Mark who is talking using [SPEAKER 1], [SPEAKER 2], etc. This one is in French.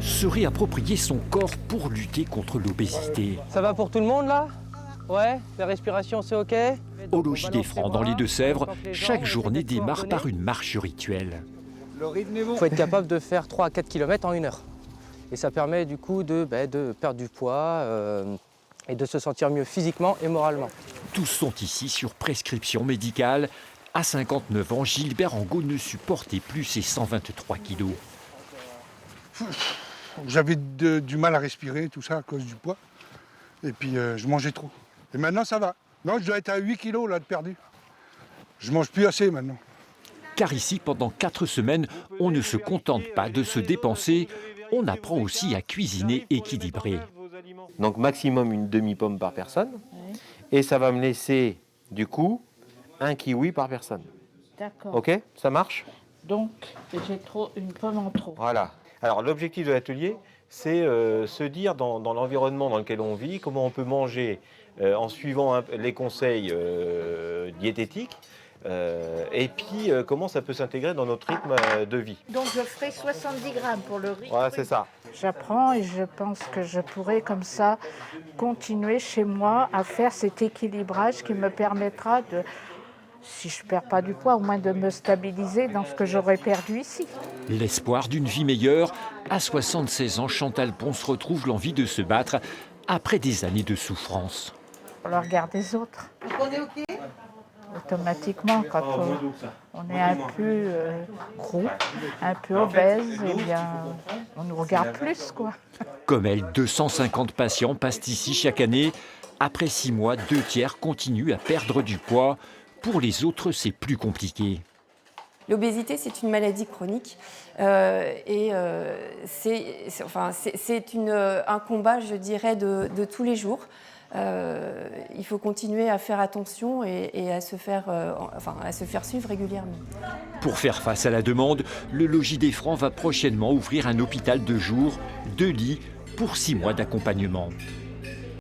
[SPEAKER 1] Se réapproprier son corps pour lutter contre l'obésité.
[SPEAKER 2] Ça va pour tout le monde là? Ouais, la respiration c'est ok?
[SPEAKER 1] Au logis des Francs, dans les Deux-Sèvres, chaque journée démarre par une marche rituelle.
[SPEAKER 2] Il faut être capable de faire 3 à 4 km en 1 heure. Et ça permet du coup de perdre du poids et de se sentir mieux physiquement et moralement.
[SPEAKER 1] Tous sont ici sur prescription médicale. À 59 ans, Gilbert Angot ne supportait plus ses 123 kilos.
[SPEAKER 3] J'avais du mal à respirer, tout ça à cause du poids. Et puis je mangeais trop. Et maintenant ça va. Non, je dois être à 8 kilos là de perdu. Je mange plus assez maintenant.
[SPEAKER 1] Car ici, pendant 4 semaines, on ne se contente pas de se dépenser, on apprend aussi à cuisiner équilibré.
[SPEAKER 4] Donc maximum une demi-pomme par personne. Et ça va me laisser, du coup, un kiwi par personne.
[SPEAKER 5] D'accord.
[SPEAKER 4] Ok, ça marche?
[SPEAKER 5] Donc, j'ai une pomme en trop.
[SPEAKER 4] Voilà. Alors l'objectif de l'atelier, c'est se dire dans l'environnement dans lequel on vit, comment on peut manger en suivant les conseils diététiques, et puis comment ça peut s'intégrer dans notre rythme de vie.
[SPEAKER 5] Donc je ferai 70 grammes pour le riz.
[SPEAKER 4] Voilà, c'est ça.
[SPEAKER 5] J'apprends et je pense que je pourrai comme ça continuer chez moi à faire cet équilibrage qui me permettra de, si je ne perds pas du poids, au moins de me stabiliser dans ce que j'aurais perdu ici.
[SPEAKER 1] L'espoir d'une vie meilleure. À 76 ans, Chantal Ponce retrouve l'envie de se battre après des années de souffrance.
[SPEAKER 5] Pour le regard des autres.
[SPEAKER 6] On est OK?
[SPEAKER 5] Automatiquement, quand on est un peu gros, un peu obèse, eh bien, on nous regarde plus, quoi.
[SPEAKER 1] Comme elle, 250 patients passent ici chaque année. Après 6 mois, 2 tiers continuent à perdre du poids. Pour les autres, c'est plus compliqué.
[SPEAKER 7] L'obésité, c'est une maladie chronique c'est un combat, je dirais, de tous les jours. Il faut continuer à faire attention et à se faire suivre régulièrement.
[SPEAKER 1] Pour faire face à la demande, le Logis des Francs va prochainement ouvrir un hôpital de jour, 2 lits pour 6 mois d'accompagnement.